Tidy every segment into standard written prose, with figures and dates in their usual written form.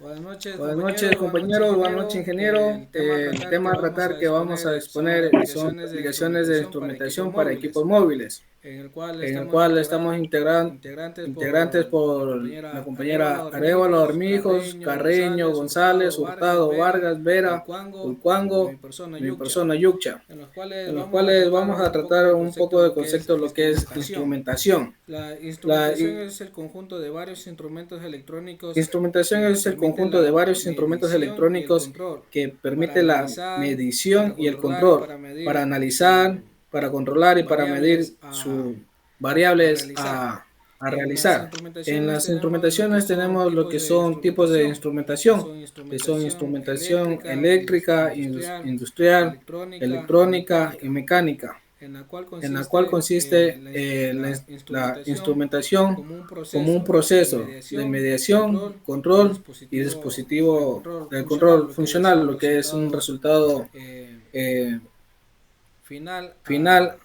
Buenas noches, compañeros. Buenas noches, ingeniero. El tema a tratar que vamos a exponer son aplicaciones de instrumentación para equipos móviles, en el cual estamos integrantes por la compañera Arevalo, Armijos, Carreño, González, Hurtado, Vargas, Vera, Ulcuango, mi persona Yuccha, en los cuales vamos a tratar un poco de concepto de lo que es instrumentación. La La instrumentación es el conjunto de varios instrumentos electrónicos instrumentación que es el permiten conjunto de la varios instrumentos medición y el electrónicos control que para permite la analizar, medición para y el controlar y control para para medir analizar, sus para controlar y para medir variables sus a variables realizar. a En las realizar. En instrumentaciones las tenemos lo que instrumentaciones son tenemos lo tipos que de son tipos de instrumentación, instrumentación, que son instrumentación instrumentación eléctrica, eléctrica, industrial, industrial, electrónica y electrónica y mecánica, mecánica, en la cual en la cual consiste consiste la la instrumentación instrumentación como un como un proceso proceso de de mediación, control control y dispositivo de control que es funcional, un lo que es un resultado resultado eh, eh, final final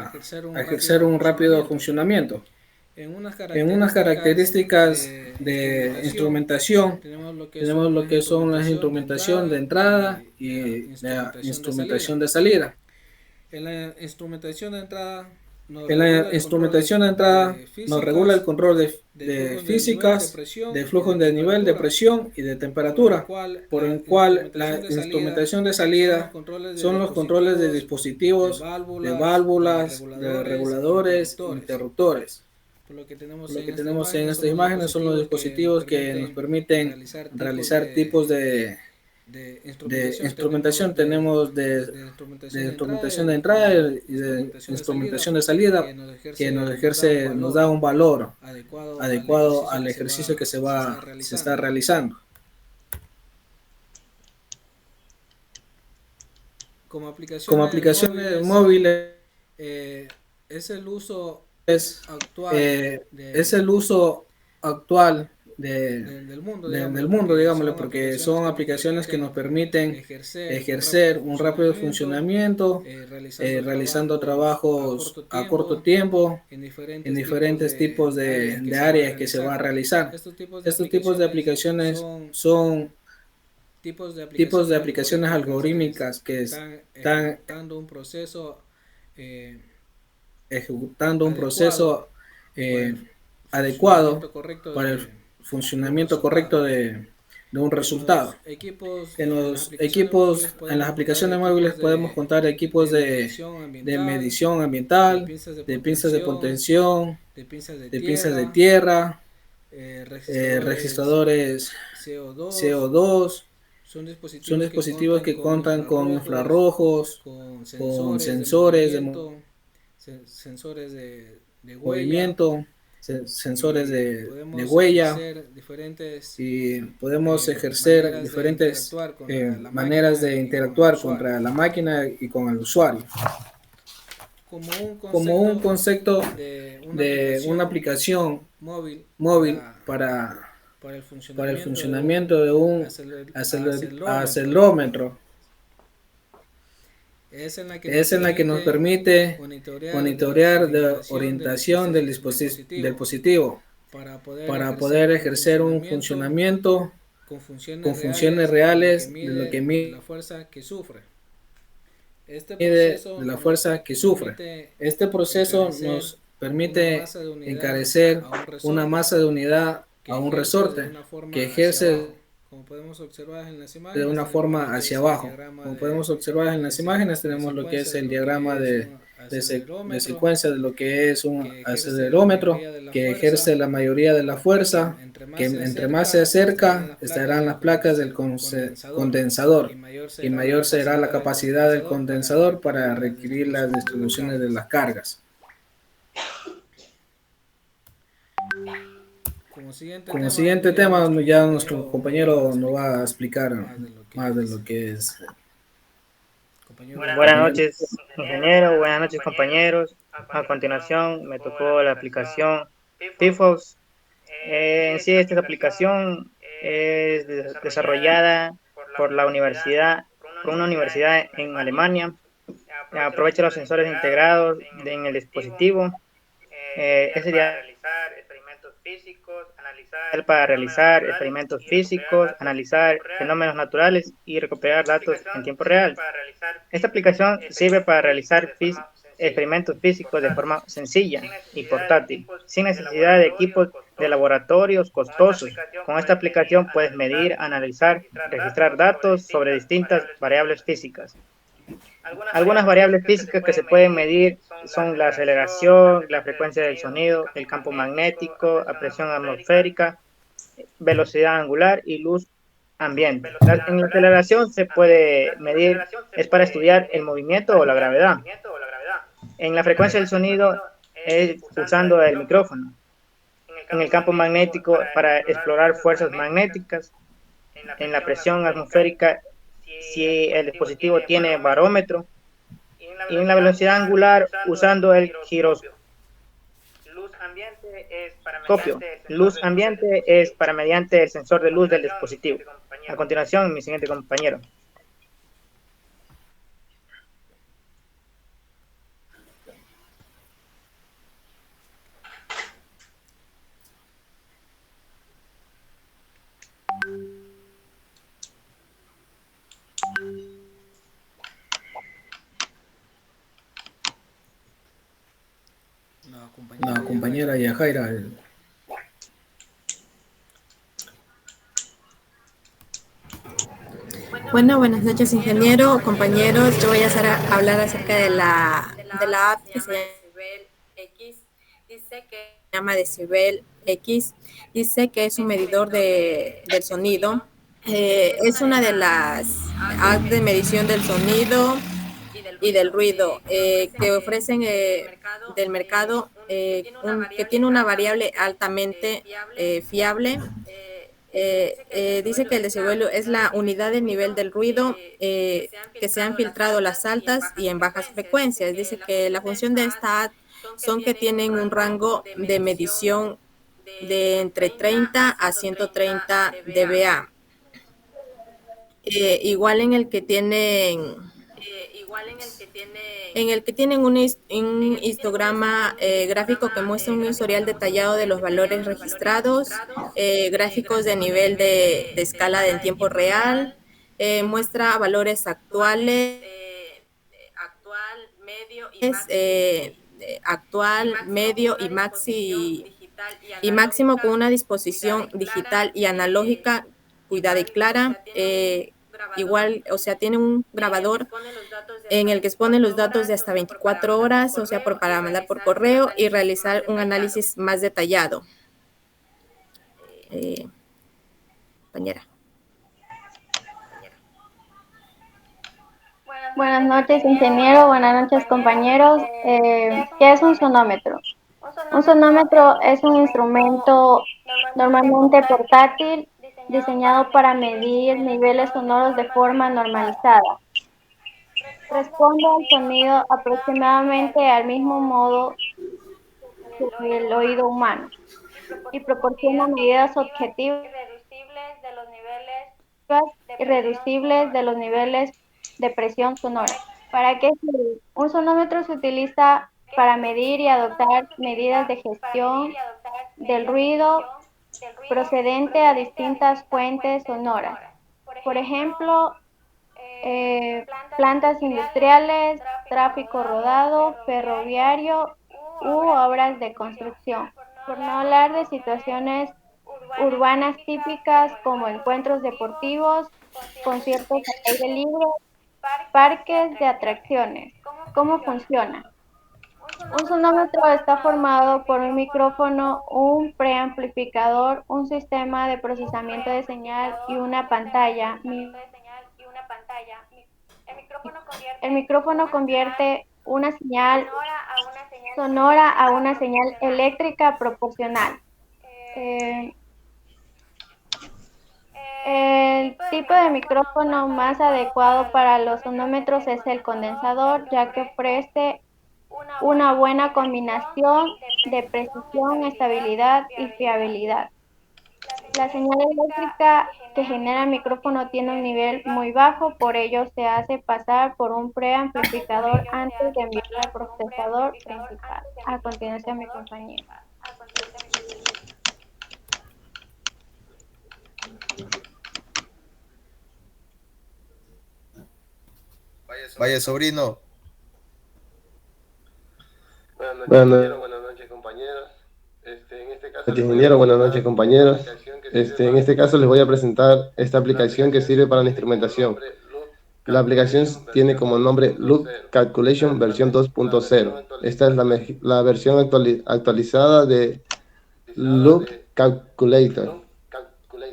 ejercer a un ejercer rápido un rápido funcionamiento. funcionamiento. En unas En unas características características de de instrumentación instrumentación tenemos tenemos lo que son las instrumentación de entrada y la y la instrumentación de salida. instrumentación de salida. En la instrumentación de entrada nos En la regula el control instrumentación de entrada de nos regula el físicas, control de de flujos de nivel de físicas, de presión y flujo de de nivel de temperatura, presión y de por el temperatura, cual por la el cual la instrumentación de salida instrumentación de son los salida controles de son los controles de dispositivos, de dispositivos, de válvulas, de válvulas, de reguladores e reguladores, interruptores. interruptores. Por lo que tenemos Lo en que esta tenemos en imagen son estas los imágenes son los dispositivos que nos dispositivos que nos permiten permiten realizar tipos realizar tipos de de instrumentación. instrumentación. Tenemos Tenemos de instrumentación de de entrada instrumentación de y entrada de y de instrumentación de salida instrumentación de salida que nos nos da un ejerce, nos valor da un valor adecuado al adecuado ejercicio al que ejercicio que se está se está realizando. realizando. Como Como aplicaciones aplicaciones móviles, móviles eh, es el uso es, actual es el uso actual del mundo, del digámoslo, mundo, porque digámosle, son porque aplicaciones son que nos aplicaciones que nos permiten permiten ejercer un rápido ejercer un rápido funcionamiento, funcionamiento, realizando realizando trabajos a trabajos corto a corto tiempo tiempo en en diferentes tipos diferentes tipos de áreas que de se va a áreas que se va a realizar. realizar. Estos tipos de Estos tipos de aplicaciones aplicaciones son son tipos de tipos de aplicaciones aplicaciones algorítmicas que algorítmicas que están están ejecutando un proceso eh, ejecutando un adecuado proceso para eh, el adecuado funcionamiento correcto para el de un funcionamiento resultado. correcto de un resultado. En las aplicaciones móviles En las podemos contar aplicaciones móviles podemos contar equipos de medición de ambiental, medición de ambiental, pinzas de de pinzas de contención, contención, de pinzas de de pinzas de tierra, tierra, registradores registradores CO2. CO2. Son Son dispositivos que dispositivos cuentan que con contan con infrarrojos, infrarrojos, con con sensores de sensores de movimiento, sensores de huella, movimiento, sensores y de podemos huella, ejercer diferentes y podemos ejercer maneras de diferentes interactuar la maneras máquina de y con el interactuar usuario. contra la máquina y con el usuario. Como un Como un concepto concepto de una de una aplicación aplicación móvil móvil para el para el funcionamiento de un funcionamiento de un acelerómetro acelerómetro. es en la que nos Es en la que nos permite permite monitorear de monitorear de orientación orientación del del dispositivo para poder para ejercer poder un ejercer un funcionamiento funcionamiento con con funciones funciones reales de lo que reales de lo que mide de la mide fuerza que sufre. Este de proceso la nos fuerza que sufre. permite Este proceso encarecer nos una permite masa de unidad encarecer a un una resorte masa de unidad que a un ejerce de resorte una que forma hacia abajo. ejerce Como podemos observar en las de imágenes, una tenemos lo forma que hacia es el abajo. diagrama Como podemos observar en las imágenes, de tenemos lo que secuencia es de el lo diagrama que es un de acelerómetro secuencia de lo que es un que ejerce la acelerómetro mayoría de la que fuerza. ejerce la mayoría de la fuerza, Entre que más se entre más se acerca, acerca estarán las placas del condensador condensador y y mayor será la mayor del capacidad del condensador para condensador para requerir las requerir las distribuciones de las distribuciones de cargas. las cargas. Como siguiente Ya tema, nuestro ya nuestro compañero nos va a compañero nos explicar va a explicar más de lo más que de es. lo que es. Compañero, Buenas noches, ingeniero. Buenas noches, compañeros. A continuación, me tocó la aplicación PIFOS. En sí, esta aplicación es desarrollada por la universidad, por una universidad en Alemania. Aprovecha los sensores integrados en el dispositivo. Es para realizar experimentos físicos, analizar para realizar experimentos físicos, analizar fenómenos naturales y recuperar datos en tiempo real. Esta aplicación sirve para realizar experimentos físicos de forma sencilla y portátil, sin necesidad de equipos de laboratorios costosos. Con esta aplicación puedes medir, analizar, registrar datos sobre distintas variables físicas. Algunas variables físicas que se pueden medir son la aceleración, la frecuencia del sonido, el campo magnético, la presión atmosférica, velocidad angular y luz ambiente. En la aceleración se puede medir, es para estudiar el movimiento o la gravedad. En la frecuencia del sonido es usando el micrófono. En el campo magnético para explorar fuerzas magnéticas. En la presión atmosférica si el dispositivo tiene barómetro. Y en la velocidad angular usando el giroscopio. Luz ambiente es para mediante el sensor de luz del dispositivo. A continuación, mi siguiente compañero. La compañera Yajaira. Bueno, buenas noches, ingeniero, compañeros. Yo voy a hablar acerca de la app que se llama Decibel X. Dice que se llama Decibel X. Dice que es un medidor del sonido. Es una de las apps de medición del sonido y del ruido que ofrecen del mercado, que tiene una variable altamente fiable. Dice que el decibelio es la unidad de nivel del ruido que se han filtrado las altas y en bajas frecuencias. Dice que la función de esta app son que tienen un rango de medición de entre 30 a 130 dBA. Igual en el que tienen un histograma gráfico que muestra un historial detallado de los valores registrados, gráficos de nivel de escala en tiempo real, muestra valores actuales, medio y máximo con una disposición digital y analógica cuidada y clara. Igual, o sea, tiene un grabador en el que expone los datos de hasta 24 horas, o sea, para mandar por correo y realizar un análisis más detallado. Compañera. Buenas noches, ingeniero. Buenas noches, compañeros. ¿Qué es un sonómetro? Un sonómetro es un instrumento normalmente portátil diseñado para medir niveles sonoros de forma normalizada. Responde al sonido aproximadamente al mismo modo que el oído humano y proporciona medidas objetivas y reducibles de los niveles de presión sonora. ¿Para qué sirve? Un sonómetro se utiliza para medir y adoptar medidas de gestión del ruido procedente a distintas fuentes sonoras. Por ejemplo, plantas industriales, tráfico rodado, ferroviario u obras de construcción. Por no hablar de situaciones urbanas típicas como encuentros deportivos, conciertos al aire libre, parques de atracciones. ¿Cómo funciona? Un sonómetro está formado por un micrófono, un preamplificador, un sistema de procesamiento de señal y una pantalla. El micrófono convierte una señal sonora a una señal eléctrica proporcional. El tipo de micrófono más adecuado para los sonómetros es el condensador, ya que ofrece una buena combinación de precisión, estabilidad y fiabilidad. La señal eléctrica que genera el micrófono tiene un nivel muy bajo, por ello se hace pasar por un preamplificador antes de enviar al procesador principal. A continuación, mi compañero. Vaya, sobrino. Buenas noches, buenas noches, compañeros. Ingeniero, buenas noches, compañeros. En este caso les voy a presentar esta aplicación que sirve para la instrumentación. La aplicación tiene como nombre Loop Calculation versión 2.0. Esta es la versión actualizada de Loop Calculator.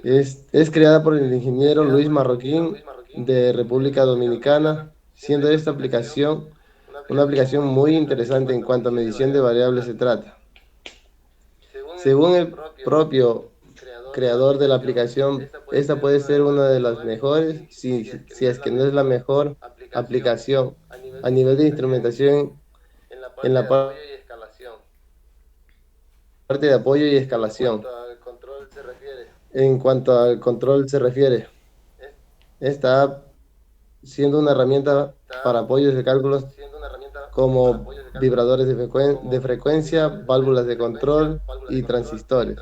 Es creada por el ingeniero Luis Marroquín de República Dominicana, siendo esta aplicación una aplicación muy interesante en cuanto a medición de variables se trata. Según el propio creador de la aplicación, esta puede ser una de las mejores, si es que no es la mejor aplicación a nivel de instrumentación en la parte de apoyo y escalación. En cuanto al control se refiere, esta app siendo una herramienta para apoyos de cálculos como vibradores de frecuencia, válvulas de control y transistores.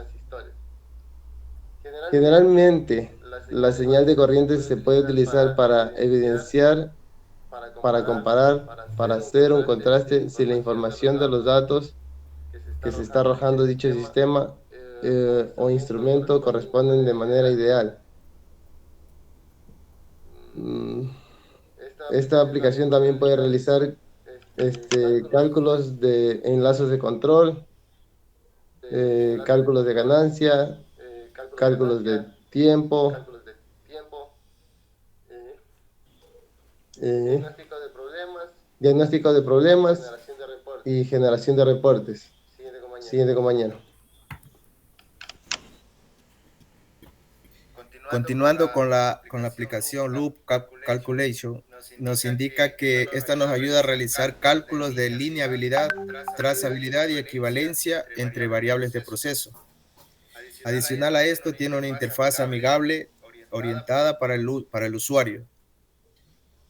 Generalmente, la señal de corriente se puede utilizar para evidenciar, para comparar, para hacer un contraste si la información de los datos que se está arrojando dicho sistema o instrumento corresponden de manera ideal. Esta aplicación también puede realizar cálculos de enlaces de control, cálculos de ganancia, cálculos de tiempo, diagnóstico de problemas y generación de reportes. Siguiente, compañero. Continuando con la aplicación Loop Calculation, nos indica que esta nos ayuda a realizar cálculos de lineabilidad, trazabilidad y equivalencia entre variables de proceso. Adicional a esto, tiene una interfaz amigable orientada para el usuario.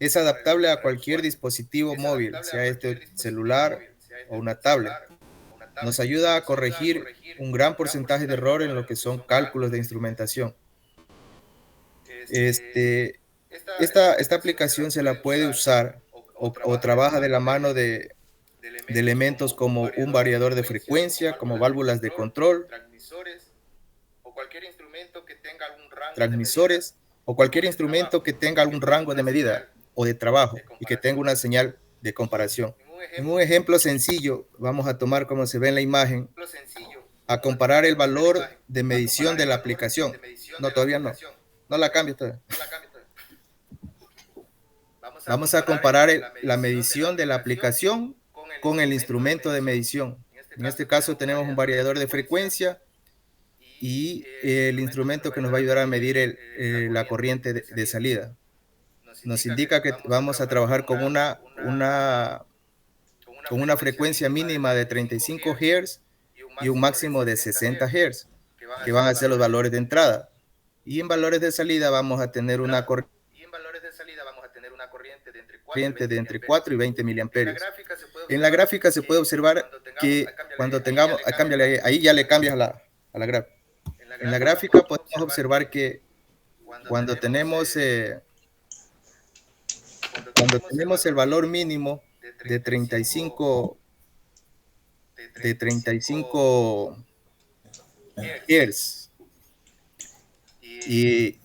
Es adaptable a cualquier dispositivo móvil, sea este celular o una tablet. Nos ayuda a corregir un gran porcentaje de error en lo que son cálculos de instrumentación. Esta aplicación se la puede usar o trabaja de la mano de elementos como un variador de frecuencia, como válvulas de control, transmisores o cualquier instrumento que tenga algún rango de medida o de trabajo y que tenga una señal de comparación. En un ejemplo sencillo, vamos a tomar como se ve en la imagen, a comparar el valor de medición de la aplicación. No, todavía no. No la cambio todavía. Vamos a comparar la medición de la aplicación con el instrumento de medición. En este caso tenemos un variador de frecuencia y el instrumento que nos va a ayudar a medir la corriente de salida. Nos indica que vamos a trabajar con una frecuencia mínima de 35 Hz y un máximo de 60 Hz, que van a ser los valores de entrada. Y en valores de salida vamos a tener una corriente de entre 4 y 20 miliamperios. En la gráfica se puede observar que cuando tengamos, ahí ya le cambias a la gráfica. En la gráfica podemos observar que cuando tenemos el valor mínimo de 35 Hz y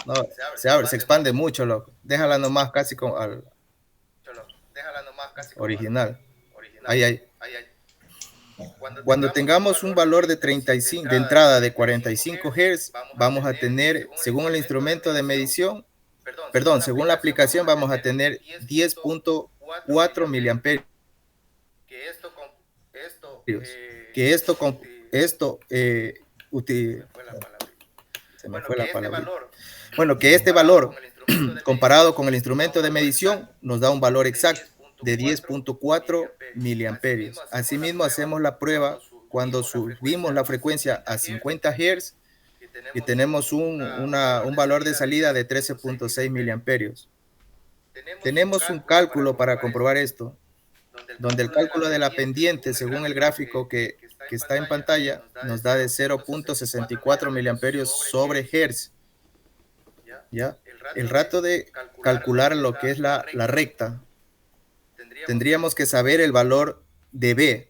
no, se expande mucho, loco. Déjala nomás casi al original. Ahí. Cuando tengamos un valor de 35 de entrada de 45 Hz, vamos a tener, según el instrumento de medición, según la aplicación, vamos a tener 10.4 miliamperios. Que este valor comparado con el instrumento de medición nos da un valor exacto de 10.4 miliamperios. Asimismo, hacemos la prueba cuando subimos la frecuencia a 50 Hz y tenemos un valor de salida de 13.6 miliamperios. Tenemos un cálculo para comprobar esto, donde el cálculo de la pendiente, según el gráfico que está en pantalla, nos da de 0.64 miliamperios sobre Hz. ¿ya? El rato de calcular lo que es la recta, tendríamos que saber el valor de B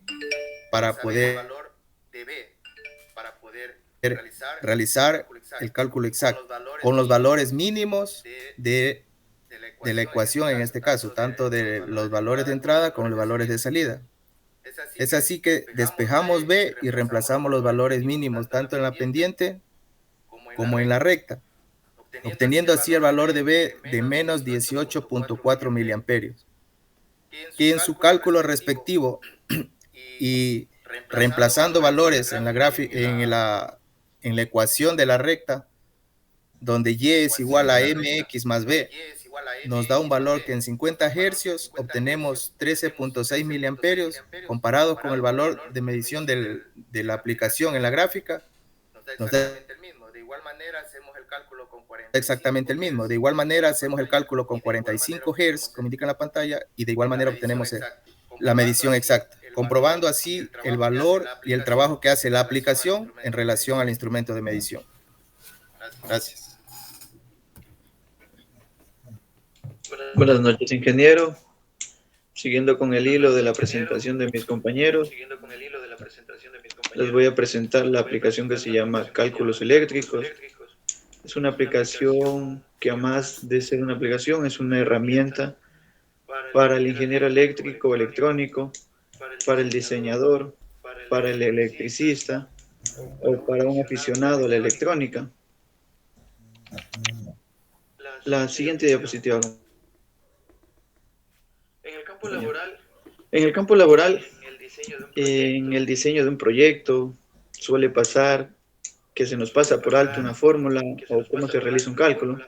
para poder realizar el cálculo exacto, con los valores mínimos de la ecuación en este caso, tanto de los valores de entrada como los valores de salida. Es así que despejamos B y reemplazamos los valores mínimos tanto en la pendiente como en la recta, obteniendo así el valor de B de menos 18.4 miliamperios, que en su cálculo respectivo y reemplazando valores en la ecuación de la recta, donde Y es igual a MX más B, nos da un valor que en 50 hercios obtenemos 13.6 miliamperios, comparado con el valor de medición de la aplicación en la gráfica, nos da exactamente el mismo. De igual manera hacemos el cálculo con 45 Hz, como indica en la pantalla, y de igual manera obtenemos la medición exacta, comprobando así el valor y el trabajo que hace la aplicación en relación al instrumento de medición. Gracias. Buenas noches, ingeniero. Siguiendo con el hilo de la presentación de mis compañeros, les voy a presentar la aplicación que se llama Cálculos Eléctricos. Es una aplicación que, además de ser una aplicación, es una herramienta para el ingeniero eléctrico o electrónico, para el diseñador, para el electricista o para un aficionado a la electrónica. La siguiente diapositiva. En el campo laboral, en el diseño de un proyecto, suele pasar que se nos pasa por alto una fórmula o cómo se realiza un cálculo.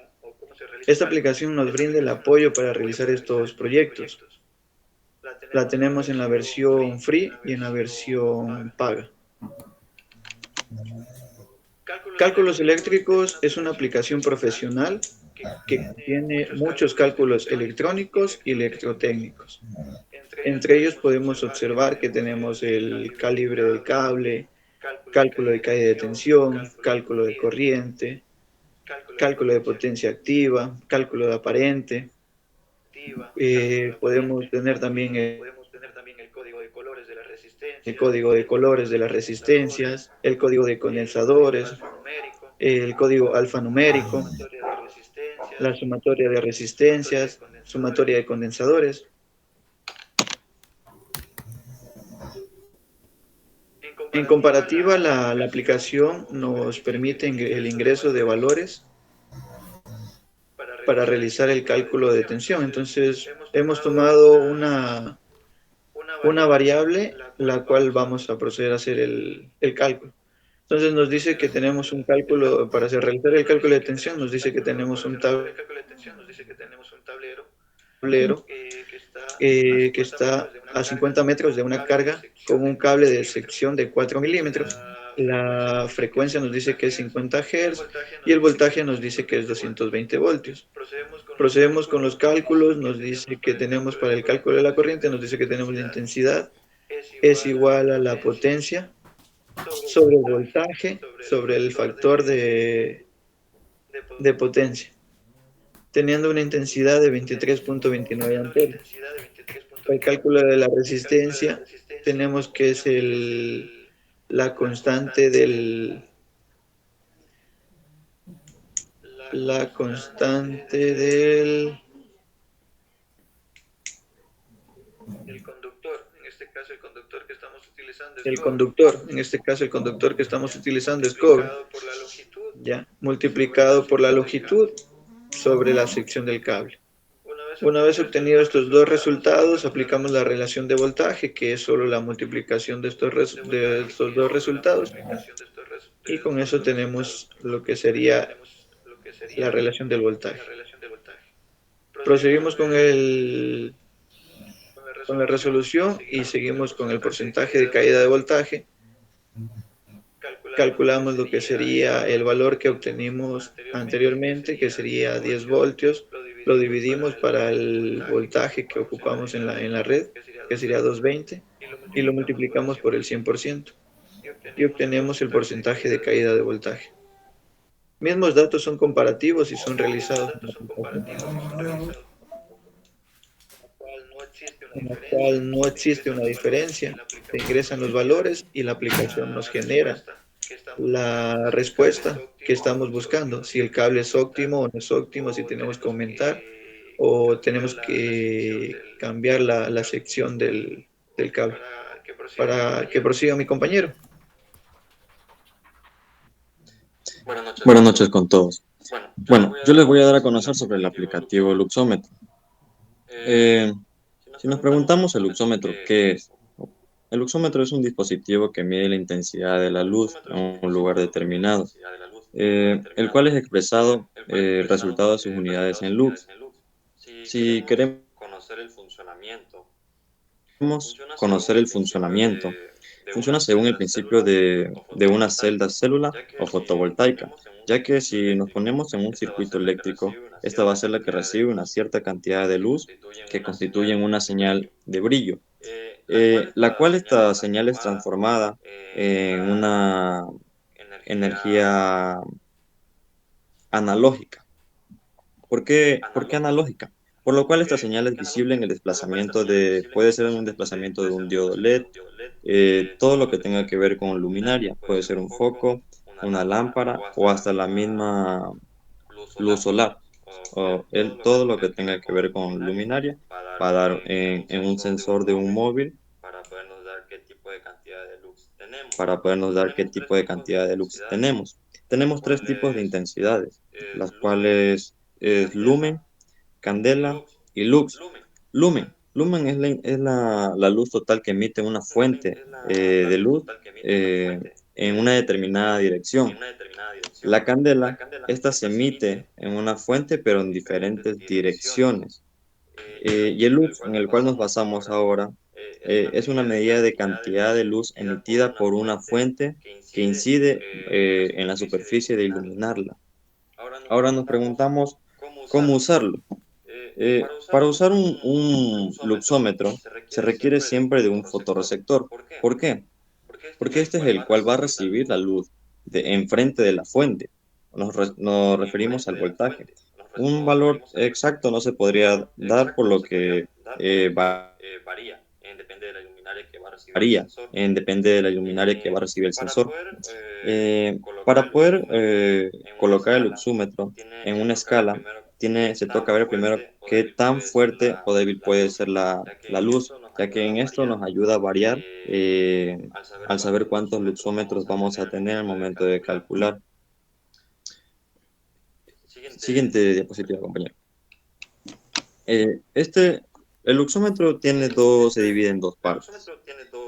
Esta aplicación nos brinda el apoyo para realizar estos proyectos. La tenemos en la versión free y en la versión paga. Cálculos eléctricos es una aplicación profesional que tiene muchos cálculos electrónicos y electrotécnicos. Entre ellos podemos observar que tenemos el calibre del cable, cálculo de caída de tensión, cálculo de corriente, cálculo de potencia activa, cálculo de aparente. Podemos tener también el código de colores de las resistencias, el código de condensadores, el código alfanumérico, la sumatoria de resistencias, sumatoria de condensadores. En comparativa, la aplicación nos permite el ingreso de valores para realizar el cálculo de tensión. Entonces, hemos tomado una variable, la cual vamos a proceder a hacer el cálculo. Entonces, nos dice que tenemos un cálculo, para realizar el cálculo de tensión, nos dice que tenemos un tablero que está a 50 metros de una carga con un cable de sección de 4 milímetros. La frecuencia nos dice que es 50 Hz y el voltaje nos dice que es 220 voltios. Procedemos con los cálculos, nos dice que tenemos para el cálculo de la corriente, nos dice que tenemos la intensidad, es igual a la potencia sobre el voltaje, sobre el factor de potencia, teniendo una intensidad de 23.29 amperios. Para el cálculo de la resistencia, tenemos que es la constante del conductor, en este caso el conductor que estamos utilizando es cobre, ya, multiplicado por la longitud sobre la sección del cable. Una vez obtenidos estos dos resultados, aplicamos la relación de voltaje, que es solo la multiplicación de estos dos resultados, y con eso tenemos lo que sería la relación del voltaje. Proseguimos con la resolución y seguimos con el porcentaje de caída de voltaje. Calculamos lo que sería el valor que obtenimos anteriormente, que sería 10 voltios, lo dividimos para el voltaje que ocupamos en la red, que sería 220, y lo multiplicamos por el 100%, y obtenemos el porcentaje de caída de voltaje. Mismos datos son comparativos y son realizados en la aplicación, en la cual no existe una diferencia. Se ingresan los valores y la aplicación nos genera la respuesta que estamos buscando, si el cable es óptimo o no es óptimo, si tenemos que aumentar o tenemos que cambiar la sección del cable. Para que prosiga mi compañero. Buenas noches con todos. Bueno, yo les voy a dar a conocer sobre el aplicativo Luxómetro. Si nos preguntamos el luxómetro, ¿qué es? El luxómetro es un dispositivo que mide la intensidad de la luz en un lugar determinado, el cual es expresado el resultado de sus unidades en lux. Si queremos conocer el funcionamiento, funciona según el principio de una célula o fotovoltaica, ya que si nos ponemos en un circuito eléctrico, esta va a ser la que recibe una cierta cantidad de luz que constituye una señal de brillo, la cual esta señal es transformada en una energía analógica. ¿Por qué analógica? Por lo cual esta señal es visible en el desplazamiento puede ser en un desplazamiento de un diodo LED, todo lo que tenga que ver con luminaria, puede ser un foco, una lámpara o hasta la misma luz solar, todo lo que tenga que ver con luminaria va a dar en un sensor de un móvil para podernos dar qué tipo de cantidad de luz tenemos. Tenemos tres tipos de intensidades, las cuales es lumen, candela y lux. Lumen es la luz total que emite una fuente de luz en una determinada dirección. La candela, esta se emite en una fuente pero en diferentes direcciones. Y el lux, en el cual nos basamos ahora, es una medida de cantidad de luz emitida por una fuente que incide en la superficie de iluminarla. Ahora nos preguntamos cómo usarlo. Para usar un luxómetro se requiere siempre de un fotorreceptor. ¿Por qué? Porque este es el cual va a recibir la luz enfrente de la fuente. Nos referimos al voltaje. Un valor exacto no se podría dar por lo que varía, depende de la luminaria que va a recibir el sensor. Para poder colocar el luxómetro en una escala, se toca ver primero qué tan fuerte o débil puede ser la luz, ya que en esto nos ayuda a variar al saber cuántos luxómetros vamos a tener al momento de calcular. Siguiente diapositiva, compañero. El luxómetro se divide en dos partes,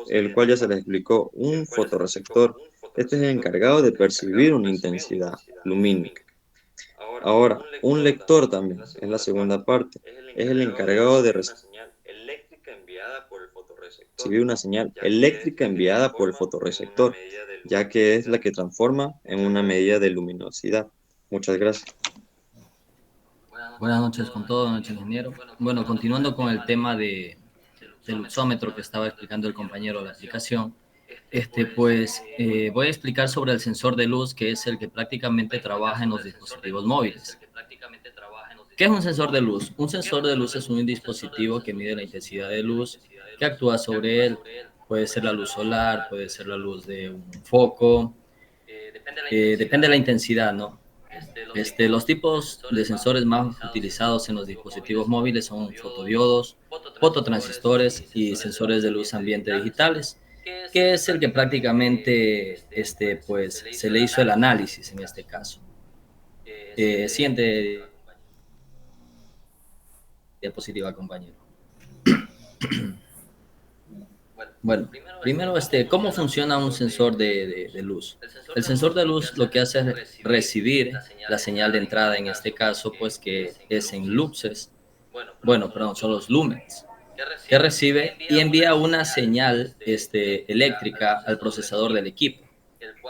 el cual ya se les explicó. Un fotorreceptor, este es el encargado de percibir una intensidad lumínica. Ahora, un lector también es la segunda parte, es el encargado de recibir una señal eléctrica enviada por el fotorreceptor, ya que es la que transforma en una medida de luminosidad. Muchas gracias. Buenas noches con todo, buenas noches, ingeniero. Bueno, continuando con el tema del luxómetro que estaba explicando el compañero de la aplicación, voy a explicar sobre el sensor de luz, que es el que prácticamente trabaja en los dispositivos móviles. ¿Qué es un sensor de luz? Un sensor de luz es un dispositivo que mide la intensidad de luz que actúa sobre él. Puede ser la luz solar, puede ser la luz de un foco, depende de la intensidad, ¿no? Los tipos de sensores más utilizados en los dispositivos móviles son fotodiodos, fototransistores y sensores de luz ambiente digitales, que es el que prácticamente se le hizo el análisis en este caso. Siguiente diapositiva, compañero. Bueno, primero, ¿cómo funciona un sensor de luz? El sensor de luz lo que hace es recibir la señal de entrada, en este caso, pues que es en luxes, son los lumens, que recibe y envía una señal eléctrica al procesador del equipo,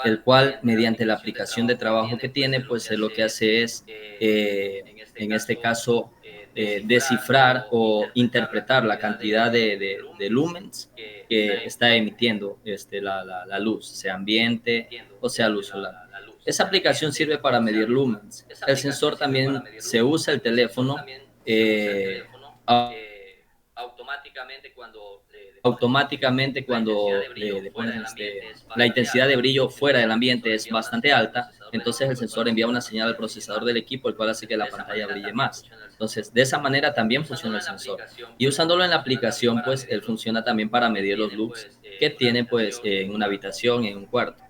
el cual, mediante la aplicación de trabajo que tiene, pues lo que hace es, en este caso, descifrar o interpretar la cantidad de lumens que está emitiendo la luz, sea ambiente o sea luz solar. Esa aplicación sirve para medir lumens. El sensor también se usa el teléfono automáticamente cuando le pones la intensidad de brillo fuera del ambiente es bastante alta, entonces el sensor envía una señal al procesador del equipo, el cual hace que la pantalla brille más. Entonces, de esa manera también funciona el sensor. Y usándolo en la aplicación, pues, él funciona también para medir los lux que tiene, pues, en una habitación, en un cuarto.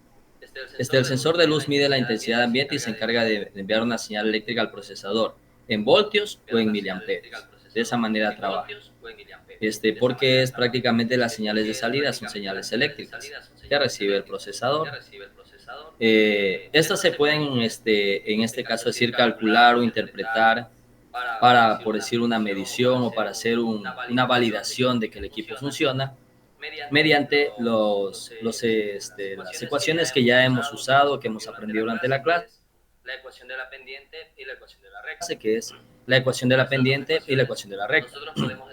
El sensor de luz mide la intensidad de ambiente y se encarga de enviar una señal eléctrica al procesador, en voltios o en miliamperios. De esa manera trabaja. Porque es prácticamente las señales de salida son señales eléctricas que recibe el procesador. Estas se pueden, en este caso, decir calcular o interpretar para, por decir, una medición o para hacer una validación de que el equipo funciona mediante las ecuaciones que ya hemos usado, que hemos aprendido durante la clase, la ecuación de la pendiente y la ecuación de la recta, que es la ecuación de la pendiente y la ecuación de la recta.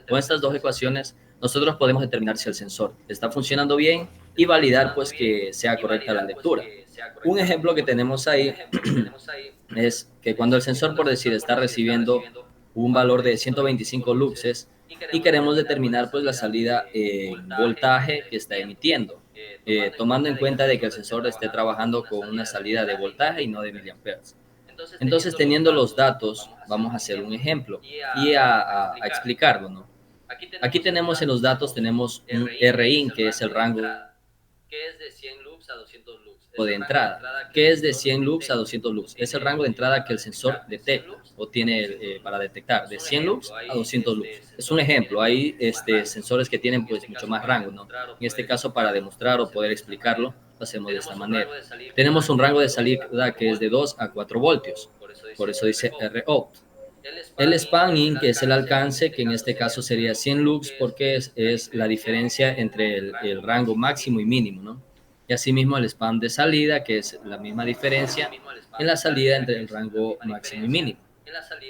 Con estas dos ecuaciones, nosotros podemos determinar si el sensor está funcionando bien y validar, pues, que sea correcta la lectura. Un ejemplo que tenemos ahí es que cuando el sensor, por decir, está recibiendo un valor de 125 luxes y queremos determinar, pues, la salida en voltaje que está emitiendo, tomando en cuenta de que el sensor esté trabajando con una salida de voltaje y no de miliamperes. Entonces, teniendo los datos, vamos a hacer un ejemplo y a explicarlo, ¿no? Aquí tenemos en los datos, tenemos un RIN, que es el rango que es de 100 lux a 200 lux. O de entrada, que es de 100 lux a 200 lux. Es el rango de entrada que el sensor detecta o tiene para detectar, de 100 lux a 200 lux. Es un ejemplo, hay sensores que tienen, pues, mucho más rango, ¿no? En este caso, para demostrar o poder explicarlo, lo hacemos de esta manera. Tenemos un rango de salida que es de 2 a 4 voltios, por eso dice ROUT. El span-in, que es el alcance, que en este caso sería 100 lux, porque es la diferencia entre el rango máximo y mínimo, ¿no? Y asimismo el span de salida, que es la misma diferencia en la salida entre el rango máximo y mínimo,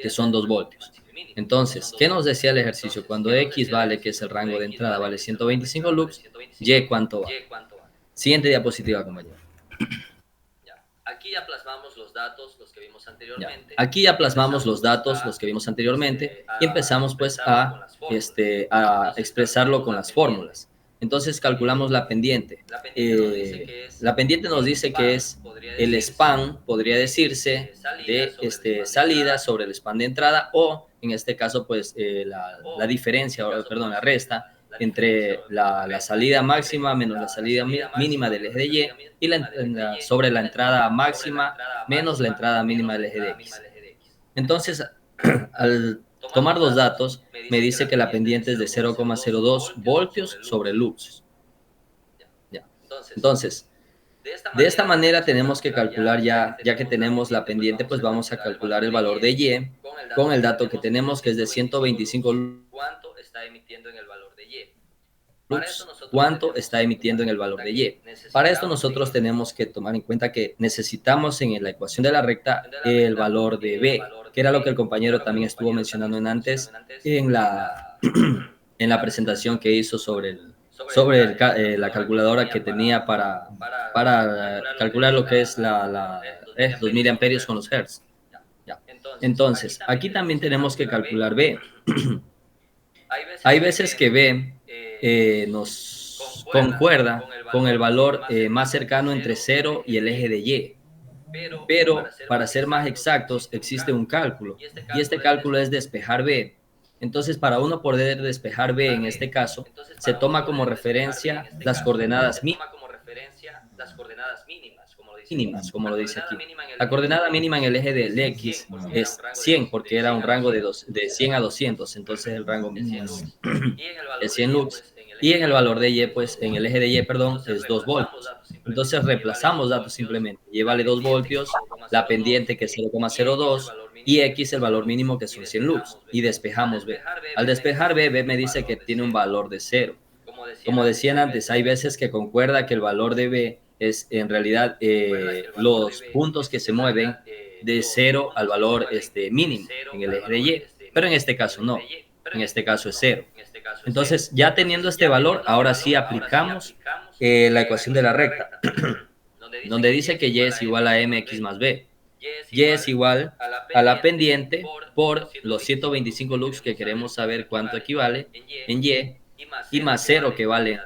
que son 2 voltios. Entonces, ¿qué nos decía el ejercicio? Cuando X vale, que es el rango de entrada, vale 125 lux, Y, ¿cuánto va? Siguiente diapositiva, compañero. Aquí ya plasmamos los datos, los que vimos anteriormente. Aquí ya plasmamos los datos, los que vimos anteriormente, y empezamos, pues, a expresarlo con las fórmulas. Entonces calculamos la pendiente. La pendiente nos dice que es el span, podría decirse, de salida sobre el span de entrada, o en este caso, pues, la diferencia, perdón, la resta entre la salida máxima menos la salida mínima del eje de Y sobre la entrada máxima menos la entrada mínima del eje de X. Entonces, al tomar los datos, me dice que la pendiente es de 0,02 voltios sobre lux. Entonces, de esta manera tenemos que calcular, ya que tenemos la pendiente, pues vamos a calcular el valor de Y con el dato que tenemos, que es de 125 lux. ¿Cuánto está emitiendo en el valor de Y? ¿Cuánto está emitiendo en el valor de Y? Para esto nosotros tenemos que tomar en cuenta que necesitamos en la ecuación de la recta el valor de B, que era lo que el compañero también estuvo mencionando antes en la presentación que hizo sobre la calculadora que tenía para calcular lo que es los miliamperios con los hertz. Entonces, aquí también tenemos que calcular B. Hay veces que B nos concuerda con el valor más cercano entre 0 y el eje de Y. Pero, para ser más exactos, existe un cálculo, y este cálculo es despejar B. Entonces, para uno poder despejar B en este caso, se toma como referencia las coordenadas mínimas, como lo dice aquí. La coordenada mínima en el eje del X es 100, porque era un rango de 100 a 200, entonces el rango mínimo es 100 lux. Y en el valor de Y, pues, en el eje de Y, perdón, es 2 voltios. Entonces reemplazamos datos simplemente. Y vale 2 voltios, la pendiente que es 0,02, y X el valor mínimo que son 100 lux. Y despejamos B. Al despejar B, B me dice que tiene un valor de 0. Como decían antes, hay veces que concuerda que el valor de B es en realidad los puntos que se mueven de 0 al valor mínimo en el eje de Y. Pero en este caso no. En este caso es 0. Entonces, ya teniendo este valor, ahora sí aplicamos la ecuación de la recta, donde dice que Y es igual a MX más B. Y es igual a la pendiente por los 125 lux que queremos saber cuánto equivale en y más 0 que vale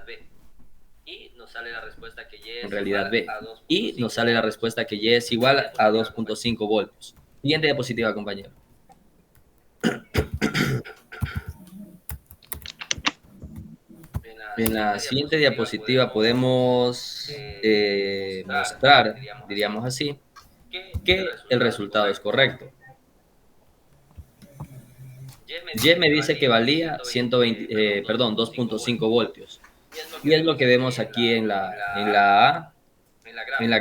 en realidad B. Y nos sale la respuesta que Y es igual a 2.5 voltios. Siguiente diapositiva, compañero. En la siguiente diapositiva podemos mostrar, diríamos así, que el resultado es correcto. Y me dice que valía 2.5 voltios. Y es lo que vemos aquí en la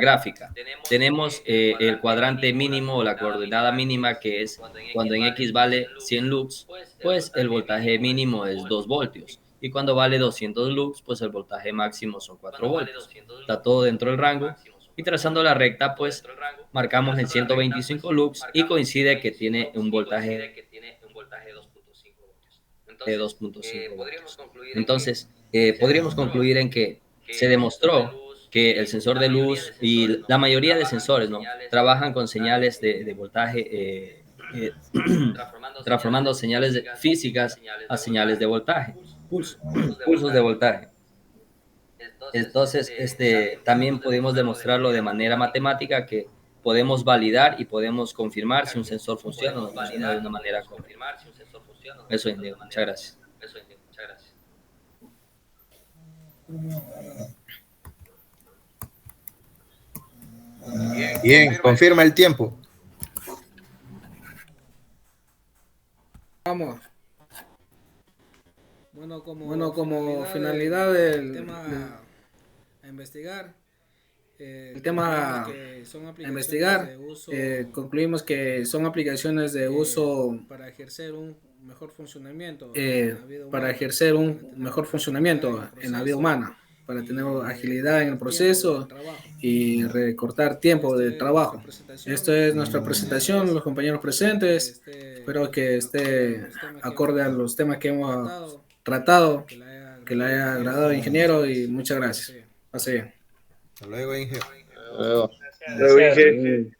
gráfica. Tenemos el cuadrante mínimo o la coordenada mínima, que es cuando en X vale 100 lux, pues el voltaje mínimo es 2 voltios. Y cuando vale 200 lux, pues el voltaje máximo son 4 voltios. Está todo dentro del rango. Y trazando la recta, pues marcamos en 125 lux y coincide que tiene un voltaje de 2.5 voltios. Entonces, podríamos concluir en que se demostró que el sensor de luz y la mayoría de sensores, ¿no?, trabajan con señales de voltaje, transformando señales físicas a señales de voltaje, pulsos de voltaje. Entonces, también podemos demostrarlo de manera matemática, que podemos validar y podemos confirmar si un sensor funciona o no funciona de una manera correcta. Eso es, Diego. Muchas gracias. Bien, confirma el tiempo. Vamos. Bueno, como finalidad del tema a investigar, el tema a investigar, concluimos que son aplicaciones de uso para ejercer un mejor funcionamiento en la vida humana, para tener agilidad en el proceso y recortar tiempo de trabajo. Esta es nuestra presentación, los compañeros presentes. Espero que esté acorde a los temas que hemos tratado, que le haya agradado, ingeniero, y muchas gracias. Pase bien. Hasta luego, Inge. Luego. Luego dije,